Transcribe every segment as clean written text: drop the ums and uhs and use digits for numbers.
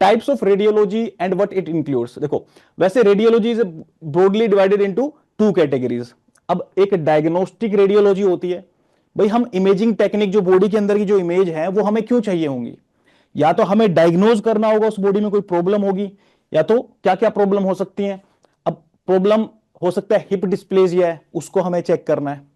Types of radiology and what it includes. देखो वैसे radiology is broadly divided into two categories. अब एक diagnostic radiology होती है, भाई हम इमेजिंग टेक्निक जो बॉडी के अंदर की जो इमेज है वो हमें क्यों चाहिए होंगी, या तो हमें डायग्नोज करना होगा उस बॉडी में कोई प्रॉब्लम होगी, या तो क्या क्या प्रॉब्लम हो सकती है। अब प्रॉब्लम हो सकता है हिप डिस्प्लेजिया है, उसको हमें चेक करना है।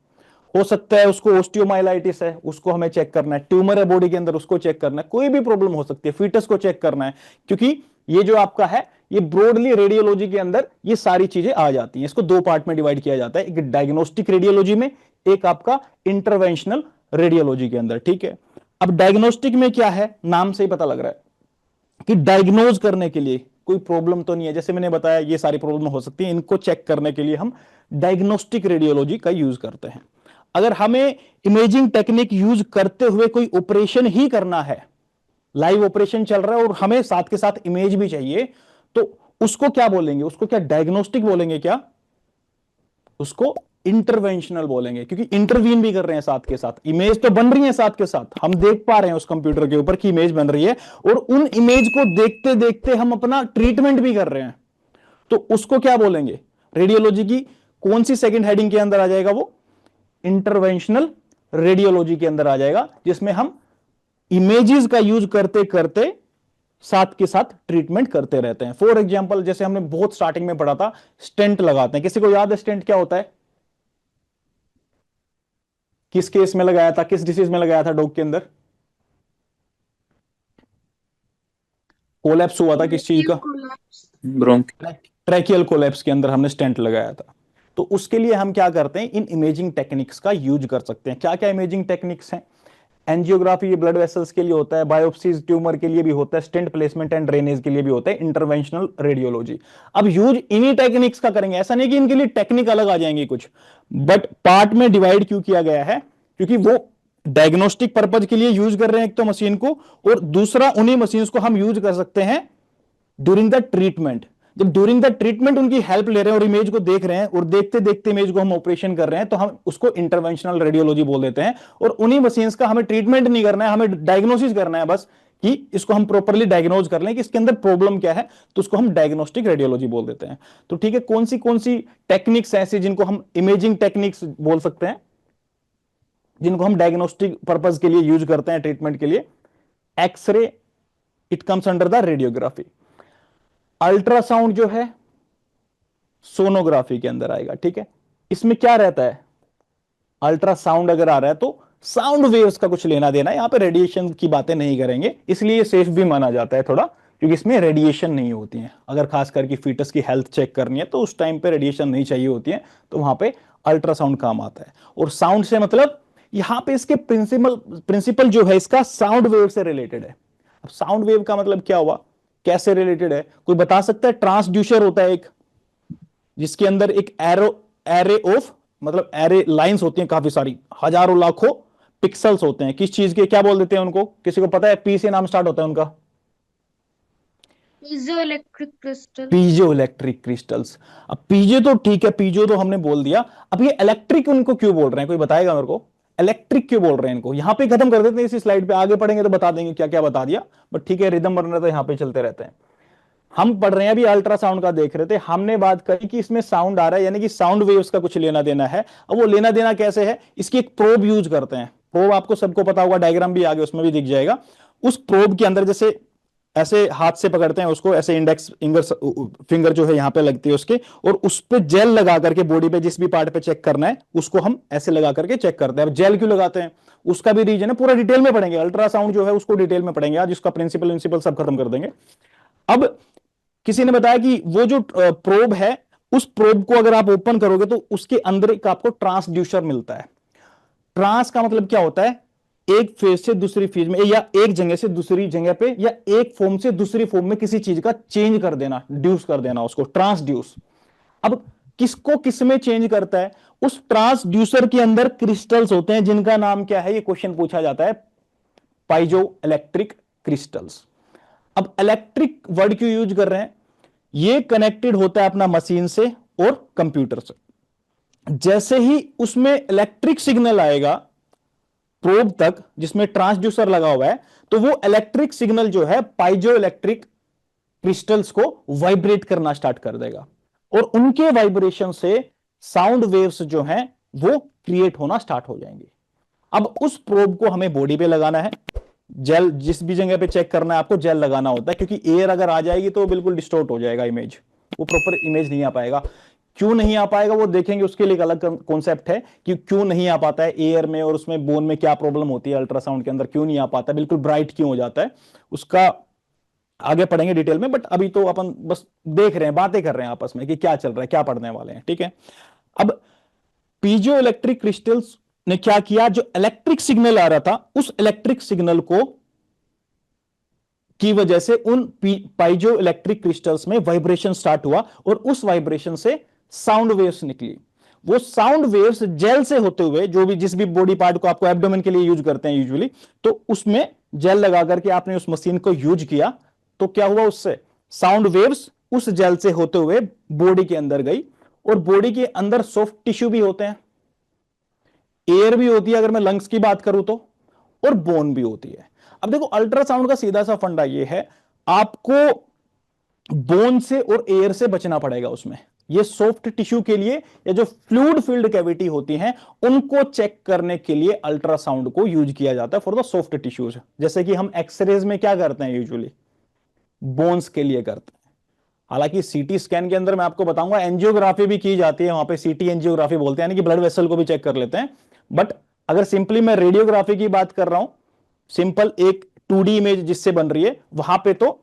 हो सकता है उसको ओस्टियोमाइलाइटिस है, उसको हमें चेक करना है। ट्यूमर है बॉडी के अंदर, उसको चेक करना है। कोई भी प्रॉब्लम हो सकती है, फीटस को चेक करना है। क्योंकि ये जो आपका है ये ब्रॉडली रेडियोलॉजी के अंदर ये सारी चीजें आ जाती हैं। इसको दो पार्ट में डिवाइड किया जाता है, एक डायग्नोस्टिक रेडियोलॉजी में, एक आपका इंटरवेंशनल रेडियोलॉजी के अंदर। ठीक है, अब डायग्नोस्टिक में क्या है, नाम से ही पता लग रहा है कि डायग्नोज करने के लिए कोई प्रॉब्लम तो नहीं है। जैसे मैंने बताया ये सारी प्रॉब्लम हो सकती है, इनको चेक करने के लिए हम डायग्नोस्टिक रेडियोलॉजी का यूज करते हैं। अगर हमें इमेजिंग टेक्निक यूज करते हुए कोई ऑपरेशन ही करना है, लाइव ऑपरेशन चल रहा है और हमें साथ के साथ इमेज भी चाहिए, तो उसको क्या बोलेंगे, उसको क्या डायग्नोस्टिक बोलेंगे क्या, उसको इंटरवेंशनल बोलेंगे। क्योंकि इंटरवीन भी कर रहे हैं साथ के साथ, इमेज तो बन रही है साथ के साथ, हम देख पा रहे हैं उस कंप्यूटर के ऊपर की इमेज बन रही है, और उन इमेज को देखते देखते हम अपना ट्रीटमेंट भी कर रहे हैं। तो उसको क्या बोलेंगे, रेडियोलॉजी की कौन सी सेकंड हेडिंग के अंदर आ जाएगा, वो इंटरवेंशनल रेडियोलॉजी के अंदर आ जाएगा, जिसमें हम इमेजेस का यूज करते करते साथ के साथ ट्रीटमेंट करते रहते हैं। फॉर एग्जाम्पल जैसे हमने बहुत स्टार्टिंग में पढ़ा था, स्टेंट लगाते हैं। किसी को याद है स्टेंट क्या होता है, किस केस में लगाया था, किस डिसीज में लगाया था डॉग के अंदर, कोलैप्स हुआ था किस चीज का, ब्रोंक ट्रैकियल कोलैप्स के अंदर हमने स्टेंट लगाया था। तो उसके लिए हम क्या करते हैं, इन इमेजिंग टेक्निक्स का यूज कर सकते हैं। क्या क्या इमेजिंग टेक्निक्स हैं, एंजियोग्राफी ये ब्लड वेसल्स के लिए होता है, बायोप्सीज ट्यूमर के लिए भी होता है, स्टेंट प्लेसमेंट एंड ड्रेनेज के लिए भी होता है, इंटरवेंशनल रेडियोलॉजी। अब यूज इन्हीं टेक्निक्स का करेंगे, ऐसा नहीं कि इनके लिए टेक्निक अलग आ जाएंगे कुछ, बट पार्ट में डिवाइड क्यों किया गया है, क्योंकि वो डायग्नोस्टिक पर्पज के लिए यूज कर रहे हैं एक तो मशीन को, और दूसरा उन्हीं मशीन को हम यूज कर सकते हैं ड्यूरिंग द ट्रीटमेंट। जब ड्यूरिंग द ट्रीटमेंट उनकी हेल्प ले रहे हैं और इमेज को देख रहे हैं, और देखते देखते इमेज को हम ऑपरेशन कर रहे हैं, तो हम उसको इंटरवेंशनल रेडियोलॉजी बोल देते हैं। और उन्हीं मशीन्स का हमें ट्रीटमेंट नहीं करना है, हमें डायग्नोसिस करना है बस, कि इसको हम प्रॉपरली डायग्नोज कर लें कि इसके अंदर प्रॉब्लम क्या है, तो उसको हम डायग्नोस्टिक रेडियोलॉजी बोल देते हैं। तो ठीक है, कौन सी टेक्निक्स ऐसी जिनको हम इमेजिंग टेक्निक्स बोल सकते हैं, जिनको हम डायग्नोस्टिक पर्पज के लिए यूज करते हैं ट्रीटमेंट के लिए। X ray, it comes under the radiography. Ultrasound जो है सोनोग्राफी के अंदर आएगा। ठीक है, इसमें क्या रहता है, अल्ट्रासाउंड अगर आ रहा है तो साउंड वेव्स का कुछ लेना देना है, यहां पे रेडिएशन की बातें नहीं करेंगे, इसलिए सेफ भी माना जाता है थोड़ा, क्योंकि इसमें रेडिएशन नहीं होती है। अगर खास करके फीटस की हेल्थ चेक करनी है तो उस टाइम पे रेडिएशन नहीं चाहिए होती है, तो वहां पे अल्ट्रासाउंड काम आता है। और साउंड से मतलब यहां पे इसके प्रिंसिपल प्रिंसिपल जो है इसका साउंड वेव से रिलेटेड है। अब साउंड वेव का मतलब क्या हुआ, कैसे रिलेटेड है, कोई बता सकता है। ट्रांसड्यूसर होता है एक, जिसके अंदर एक एरो एरे ऑफ मतलब एरे लाइंस होती हैं, काफी सारी हजारों लाखों पिक्सल्स होते हैं। किस चीज के क्या बोल देते हैं उनको, किसी को पता है, पी से नाम स्टार्ट होता है उनका, piezo electric crystal. Piezo electric crystals. अब पीजो तो ठीक है, पीजो तो हमने बोल दिया। अब ये इलेक्ट्रिक उनको क्यों बोल रहे हैं, कोई बताएगा मेरे को, इलेक्ट्रिक क्यों बोल रहे हैं इनको। यहां पे खत्म कर देते हैं इसी स्लाइड पे, आगे पढ़ेंगे तो बता देंगे क्या क्या बता दिया, बट ठीक है रिदम बन रहा तो यहां पे चलते रहते हैं। हम पढ़ रहे हैं अभी अल्ट्रासाउंड का देख रहे थे, हमने बात करी कि इसमें साउंड आ रहा है, यानी कि साउंड वेव्स का कुछ लेना देना है। अब वो लेना देना कैसे है, इसकी एक प्रोब यूज करते हैं। प्रोब आपको सबको पता होगा, डायग्राम भी आगे उसमें भी दिख जाएगा। उस प्रोब के अंदर जैसे ऐसे हाथ से पकड़ते हैं उसको, ऐसे इंडेक्स फिंगर जो है यहां पे लगती है उसके, और उस पे जेल लगा करके बॉडी पे जिस भी पार्ट पे चेक करना है उसको हम ऐसे लगा करके चेक करते हैं। अब जेल क्यों लगाते हैं उसका भी रीजन है, पूरा डिटेल में पढ़ेंगे। अल्ट्रासाउंड जो है उसको डिटेल में पढ़ेंगे आज, उसका प्रिंसिपल सब खत्म कर देंगे। अब किसी ने बताया कि वो जो प्रोब है, उस प्रोब को अगर आप ओपन करोगे तो उसके अंदर एक आपको ट्रांसड्यूसर मिलता है। ट्रांस का मतलब क्या होता है, एक फेज से दूसरी फेज में, या एक जगह से दूसरी जगह पे, या एक फॉर्म से दूसरी फॉर्म में किसी चीज का चेंज कर देना, ड्यूस कर देना, उसको ट्रांसड्यूस। अब किसको किस में चेंज करता है, उस ट्रांसड्यूसर के अंदर क्रिस्टल्स होते हैं जिनका नाम क्या है, ये क्वेश्चन पूछा जाता है, पाइजो इलेक्ट्रिक क्रिस्टल्स। अब इलेक्ट्रिक वर्ड क्यों यूज कर रहे हैं, ये कनेक्टेड होता है अपना मशीन से और कंप्यूटर से। जैसे ही उसमें इलेक्ट्रिक सिग्नल आएगा प्रोब तक जिसमें ट्रांसड्यूसर लगा हुआ है, तो वो इलेक्ट्रिक सिग्नल जो है पाइजो इलेक्ट्रिक क्रिस्टल्स को वाइब्रेट करना स्टार्ट कर देगा और उनके वाइब्रेशन से साउंड वेव्स जो हैं वो क्रिएट होना स्टार्ट हो जाएंगे। अब उस प्रोब को हमें बॉडी पे लगाना है, जेल जिस भी जगह पे चेक करना है आपको जेल लगाना होता है, क्योंकि एयर अगर आ जाएगी तो बिल्कुल डिस्टॉर्ट हो जाएगा इमेज, वो प्रॉपर इमेज नहीं आ पाएगा। क्यों नहीं आ पाएगा वो देखेंगे, उसके लिए एक अलग कॉन्सेप्ट है कि क्यों नहीं आ पाता है एयर में और उसमें बोन में क्या प्रॉब्लम होती है, अल्ट्रासाउंड के अंदर क्यों नहीं आ पाता, बिल्कुल ब्राइट क्यों हो जाता है, उसका आगे पढ़ेंगे डिटेल में। बट अभी तो अपन बस देख रहे हैं, बातें कर रहे हैं आपस में कि क्या चल रहा है, क्या पढ़ने वाले हैं, ठीक है। अब पीजो इलेक्ट्रिक क्रिस्टल्स ने क्या किया, जो इलेक्ट्रिक सिग्नल आ रहा था उस इलेक्ट्रिक सिग्नल को की वजह से उन पाइजो इलेक्ट्रिक क्रिस्टल्स में वाइब्रेशन स्टार्ट हुआ और उस वाइब्रेशन से साउंड वेव्स निकली। वो साउंड वेव्स जेल से होते हुए, जो भी जिस भी बॉडी पार्ट को आपको एब्डोमेन के लिए यूज करते हैं यूजुअली, तो उसमें जेल लगा करके आपने उस मशीन को यूज किया तो क्या हुआ, उससे साउंड वेव्स उस जेल से होते हुए बॉडी के अंदर गई। और बॉडी के अंदर सॉफ्ट टिश्यू भी होते हैं, एयर भी होती है अगर मैं लंग्स की बात करूं तो, और बोन भी होती है। अब देखो अल्ट्रासाउंड का सीधा सा फंडा ये है, आपको बोन से और एयर से बचना पड़ेगा उसमें। ये सॉफ्ट टिश्यू के लिए या जो फ्लूइड फील्ड कैविटी होती हैं उनको चेक करने के लिए अल्ट्रासाउंड को यूज किया जाता है फॉर द सॉफ्ट टिश्यूज। जैसे कि हम एक्सरेज में क्या करते हैं यूजुअली, बोन्स के लिए करते हैं। हालांकि सीटी स्कैन के अंदर मैं आपको बताऊंगा एंजियोग्राफी भी की जाती है, वहां पे सीटी एंजियोग्राफी बोलते हैं, यानी कि ब्लड वेसल को भी चेक कर लेते हैं। बट अगर सिंपली मैं रेडियोग्राफी की बात कर रहा हूं, सिंपल एक 2D इमेज जिससे बन रही है, वहां पे तो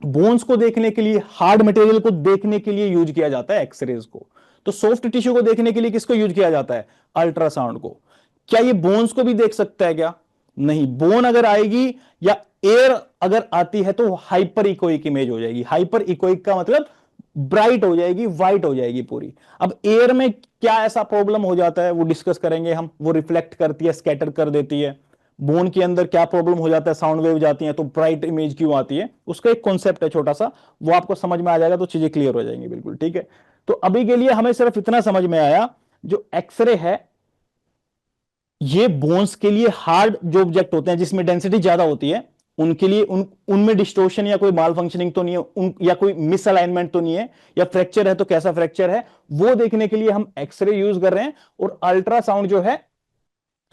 बोन्स को देखने के लिए, हार्ड मटेरियल को देखने के लिए यूज किया जाता है एक्सरेज को। तो सॉफ्ट टिश्यू को देखने के लिए किसको यूज किया जाता है, अल्ट्रासाउंड को। क्या ये बोन्स को भी देख सकता है क्या, नहीं। बोन अगर आएगी या एयर अगर आती है तो हाइपर इकोइक इमेज हो जाएगी। हाइपर इकोइक का मतलब ब्राइट हो जाएगी, व्हाइट हो जाएगी पूरी। अब एयर में क्या ऐसा प्रॉब्लम हो जाता है वो डिस्कस करेंगे हम, वो रिफ्लेक्ट करती है, स्कैटर कर देती है। बोन के अंदर क्या प्रॉब्लम हो जाता है, साउंड वेव जाती है तो ब्राइट इमेज क्यों आती है, उसका एक कॉन्सेप्ट है छोटा सा, वो आपको समझ में आ जाएगा तो चीजें क्लियर हो जाएंगी बिल्कुल, ठीक है। तो अभी के लिए हमें सिर्फ इतना समझ में आया, जो एक्सरे है ये बोन्स के लिए, हार्ड जो ऑब्जेक्ट होते हैं जिसमें डेंसिटी ज्यादा होती है उनके लिए, उनमें डिस्टोर्शन या कोई माल फंक्शनिंग तो नहीं है, या कोई मिसअलाइनमेंट तो नहीं है, या फ्रैक्चर है तो कैसा फ्रैक्चर है, वो देखने के लिए हम एक्सरे यूज कर रहे हैं। और अल्ट्रासाउंड जो है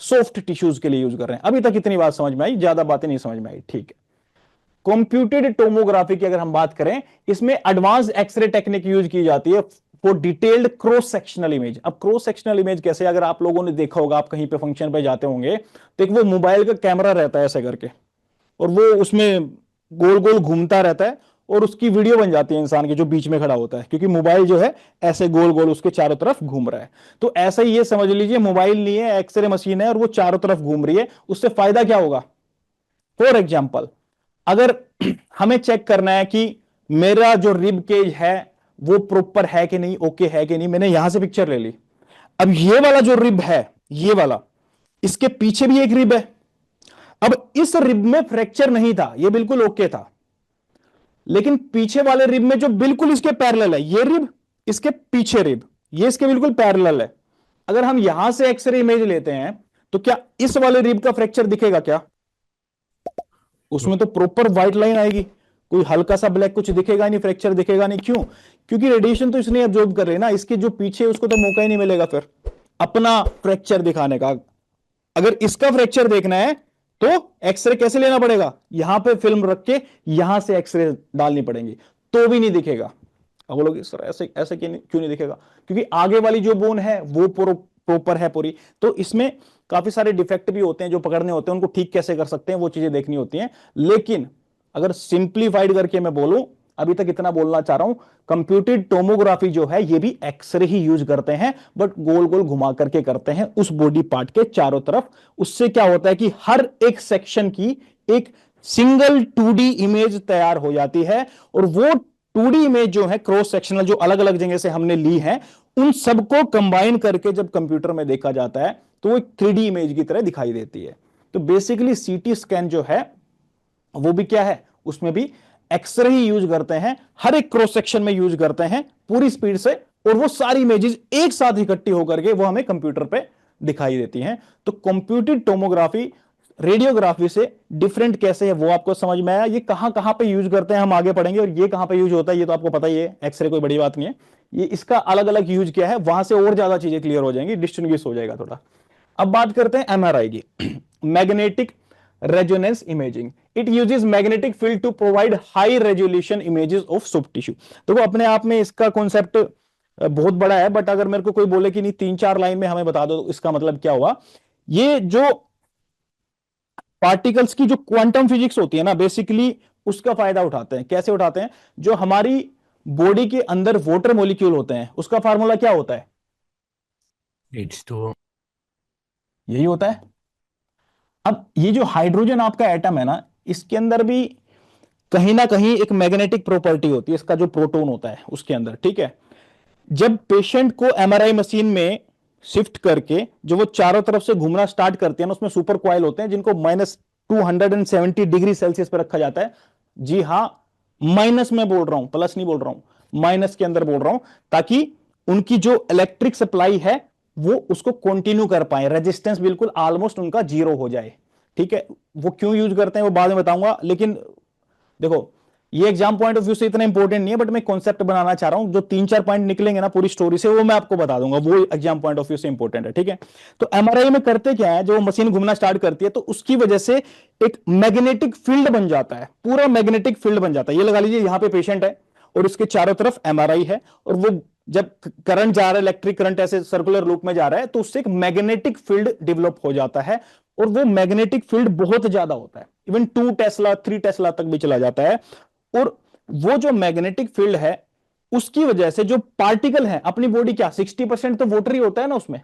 सॉफ्ट टिश्यूज के लिए यूज कर रहे हैं। अभी तक इतनी बात समझ में आई, ज्यादा बातें नहीं समझ में आई, ठीक है। कंप्यूटेड टोमोग्राफी की अगर हम बात करें, इसमें एडवांस एक्सरे टेक्निक यूज की जाती है for detailed cross sectional image. अब क्रॉस सेक्शनल इमेज कैसे, अगर आप लोगों ने देखा होगा, आप कहीं पे फंक्शन पे जाते होंगे तो एक वो मोबाइल का कैमरा रहता है ऐसे करके, और वो उसमें गोल गोल घूमता रहता है और उसकी वीडियो बन जाती है इंसान के जो बीच में खड़ा होता है, क्योंकि मोबाइल जो है ऐसे गोल गोल उसके चारों तरफ घूम रहा है। तो ऐसा ही ये समझ लीजिए, मोबाइल नहीं है, एक्सरे मशीन है और वो चारों तरफ घूम रही है। उससे फायदा क्या होगा, फॉर एग्जाम्पल अगर हमें चेक करना है कि मेरा जो रिब केज है वो प्रॉपर है कि नहीं, ओके है कि नहीं, मैंने यहां से पिक्चर ले ली। अब ये वाला जो रिब है, ये वाला, इसके पीछे भी एक रिब है। अब इस रिब में फ्रैक्चर नहीं था, ये बिल्कुल ओके था, लेकिन पीछे वाले रिब में जो बिल्कुल इसके पैरेलल है, ये रिब, इसके पीछे रिब, ये इसके बिल्कुल पैरेलल है। अगर हम यहां से एक्सरे इमेज लेते हैं तो क्या इस वाले रिब का फ्रैक्चर दिखेगा क्या, उसमें तो प्रॉपर व्हाइट लाइन आएगी, कोई हल्का सा ब्लैक कुछ दिखेगा नहीं, फ्रैक्चर दिखेगा नहीं। क्यों, क्योंकि रेडिएशन तो इसने अब्जॉर्ब कर रही है ना, इसके जो पीछे उसको तो मौका ही नहीं मिलेगा फिर अपना फ्रैक्चर दिखाने का। अगर इसका फ्रैक्चर देखना है तो एक्सरे कैसे लेना पड़ेगा, यहां पे फिल्म रख के यहां से एक्सरे डालनी पड़ेगी, तो भी नहीं दिखेगा। अब बोलोगे सर ऐसे ऐसे क्यों नहीं दिखेगा, क्योंकि आगे वाली जो बोन है वो प्रॉपर है पूरी। तो इसमें काफी सारे डिफेक्ट भी होते हैं जो पकड़ने होते हैं, उनको ठीक कैसे कर सकते हैं वो चीजें देखनी होती हैं। लेकिन अगर सिंप्लीफाइड करके मैं बोलूं, अभी तक इतना बोलना चाह रहा हूं, कंप्यूटेड टोमोग्राफी जो है ये भी एक्सरे ही यूज करते हैं, बट गोल गोल घुमा करके करते हैं उस बॉडी पार्ट के चारों तरफ। उससे क्या होता है कि हर एक सेक्शन की एक सिंगल 2D इमेज तैयार हो जाती है, और वो 2D इमेज जो है क्रॉस सेक्शनल, जो अलग अलग जगह से हमने ली है, उन सबको कंबाइन करके जब कंप्यूटर में देखा जाता है तो वो एक 3D इमेज की तरह दिखाई देती है। तो बेसिकली सीटी स्कैन जो है वो भी क्या है, उसमें भी एक्सरे ही यूज करते हैं, हर एक क्रॉस सेक्शन में यूज करते हैं पूरी स्पीड से, और वो सारी इमेजेस एक साथ इकट्ठी होकर के वो हमें कंप्यूटर पे दिखाई देती हैं। तो कंप्यूटेड टोमोग्राफी रेडियोग्राफी से डिफरेंट कैसे है वो आपको समझ में आया। ये कहां कहां पे यूज करते हैं हम आगे पढ़ेंगे, और ये कहां पे यूज होता है ये तो आपको पता ही है, एक्सरे कोई बड़ी बात नहीं है। ये इसका अलग अलग यूज क्या है, वहां से और ज्यादा चीजें क्लियर हो जाएंगी, डिस्टिंग्विश हो जाएगा थोड़ा। अब बात करते हैं एमआरआई की। Magnetic resonance imaging, it uses magnetic field to provide high resolution images of soft tissue. देखो अपने आप में इसका कॉन्सेप्ट बहुत बड़ा है, बट अगर मेरे को कोई बोले कि नहीं 3-4 लाइन में हमें बता दो तो इसका मतलब क्या हुआ। ये जो पार्टिकल्स की जो क्वांटम फिजिक्स होती है ना, बेसिकली उसका फायदा उठाते हैं। कैसे उठाते हैं, जो हमारी बॉडी के अंदर वाटर मॉलिक्यूल होते हैं उसका फार्मूला क्या होता है, H2O। यही होता है। अब ये जो हाइड्रोजन आपका एटम है ना, इसके अंदर भी कहीं ना कहीं एक मैग्नेटिक प्रॉपर्टी होती है, इसका जो प्रोटॉन होता है उसके अंदर, ठीक है। जब पेशेंट को एमआरआई मशीन में शिफ्ट करके जो वो चारों तरफ से घूमना स्टार्ट करते हैं ना, उसमें सुपर क्वाइल होते हैं जिनको -270 डिग्री सेल्सियस पर रखा जाता है। जी हाँ, माइनस में बोल रहा हूं, प्लस नहीं बोल रहा हूं, माइनस के अंदर बोल रहा हूं, ताकि उनकी जो इलेक्ट्रिक सप्लाई है वो उसको कंटिन्यू कर पाए, रेजिस्टेंस बिल्कुल ऑलमोस्ट उनका जीरो हो जाए। ठीक है, वो क्यों यूज करते हैं वो बाद में बताऊंगा, लेकिन देखो ये एग्जाम पॉइंट ऑफ व्यू से इतना इंपॉर्टेंट नहीं है, बट मैं कॉन्सेप्ट बनाना चाह रहा हूं, जो 3-4 पॉइंट निकलेंगे ना पूरी स्टोरी से वो मैं आपको बता दूंगा, वो एग्जाम पॉइंट ऑफ व्यू से इंपॉर्टेंट है। ठीक है, तो एमआरआई में करते क्या है, जो मशीन घूमना स्टार्ट करती है तो उसकी वजह से एक मैग्नेटिक फील्ड बन जाता है, पूरा मैग्नेटिक फील्ड बन जाता है। ये लगा लीजिए यहां पे पेशेंट है और उसके चारों तरफ एमआरआई है, और वो जब करंट जा रहा है, इलेक्ट्रिक करंट ऐसे सर्कुलर लूप में जा रहा है, तो उससे एक मैग्नेटिक फील्ड डेवलप हो जाता है, और वो मैग्नेटिक फील्ड बहुत ज्यादा होता है, इवन 2 टेस्ला 3 टेस्ला तक भी चला जाता है। और वो जो मैग्नेटिक फील्ड है उसकी वजह से जो पार्टिकल है, अपनी बॉडी क्या 60% तो वोटर ही होता है ना, उसमें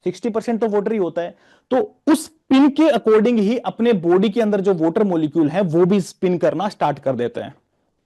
60% तो वोटर ही होता है, तो उस स्पिन के अकॉर्डिंग ही अपने बॉडी के अंदर जो वोटर मॉलिक्यूल है वो भी स्पिन करना स्टार्ट कर देते हैं।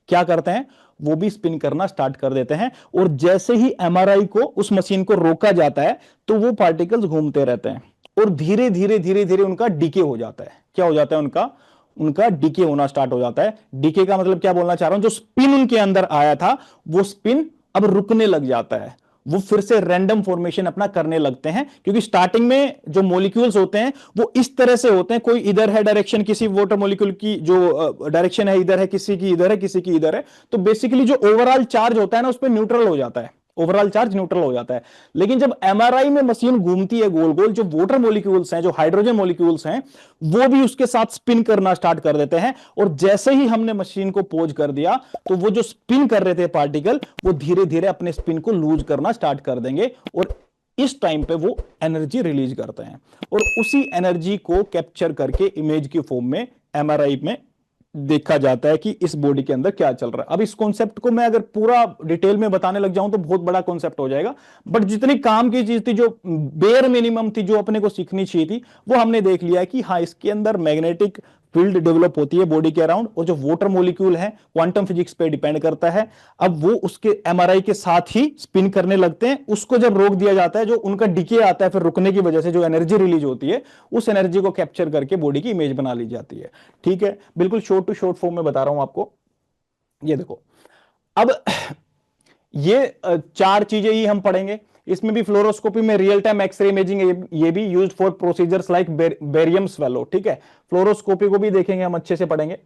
क्या करते हैं, वो भी स्पिन करना स्टार्ट कर देते हैं, और जैसे ही एमआरआई को उस मशीन को रोका जाता है तो वो पार्टिकल्स घूमते रहते हैं, और धीरे धीरे धीरे धीरे उनका डीके हो जाता है। क्या हो जाता है उनका, उनका डीके होना स्टार्ट हो जाता है। डीके का मतलब क्या बोलना चाह रहा हूं, जो स्पिन उनके अंदर आया था वो स्पिन अब रुकने लग जाता है, वो फिर से रैंडम फॉर्मेशन अपना करने लगते हैं, क्योंकि स्टार्टिंग में जो मॉलिक्यूल्स होते हैं वो इस तरह से होते हैं, कोई इधर है डायरेक्शन, किसी वाटर मॉलिक्यूल की जो डायरेक्शन है इधर है, किसी की इधर है, किसी की इधर है, तो बेसिकली जो ओवरऑल चार्ज होता है ना उस पर न्यूट्रल हो जाता है, ओवरऑल चार्ज न्यूट्रल हो जाता है। लेकिन जब एमआरआई में मशीन घूमती है गोल गोल, जो वाटर मॉलिक्यूल्स हैं, जो हाइड्रोजन मॉलिक्यूल्स हैं, वो भी उसके साथ स्पिन करना स्टार्ट कर देते हैं, और जैसे ही हमने मशीन को पोज कर दिया तो वो जो स्पिन कर रहे थे पार्टिकल वो धीरे धीरे अपने स्पिन को लूज करना स्टार्ट कर देंगे, और इस टाइम पे वो एनर्जी रिलीज करते हैं, और उसी एनर्जी को कैप्चर करके इमेज की फॉर्म में एमआरआई में देखा जाता है कि इस बॉडी के अंदर क्या चल रहा है। अब इस कॉन्सेप्ट को मैं अगर पूरा डिटेल में बताने लग जाऊं तो बहुत बड़ा कॉन्सेप्ट हो जाएगा, बट जितनी काम की चीज थी, जो बेयर मिनिमम थी, जो अपने को सीखनी चाहिए थी, वो हमने देख लिया है कि हाँ इसके अंदर मैग्नेटिक फील्ड डेवलप होती है बॉडी के अराउंड, और जो वाटर मॉलिक्यूल है क्वांटम फिजिक्स पे डिपेंड करता है। अब वो उसके एमआरआई के साथ ही स्पिन करने लगते हैं, उसको जब रोक दिया जाता है, जो उनका डिके आता है, फिर रुकने की वजह से जो एनर्जी रिलीज होती है, उस एनर्जी को कैप्चर करके बॉडी की इमेज बना ली जाती है। ठीक है, बिल्कुल शॉर्ट टू शॉर्ट फॉर्म में बता रहा हूं आपको। ये देखो, अब ये 4 चीजें ही हम पढ़ेंगे, इसमें भी फ्लोरोस्कोपी में रियल टाइम एक्सरे इमेजिंग, ये भी used for procedures like barium swallow. ठीक है, फ्लोरोस्कोपी को भी देखेंगे हम, अच्छे से पढ़ेंगे।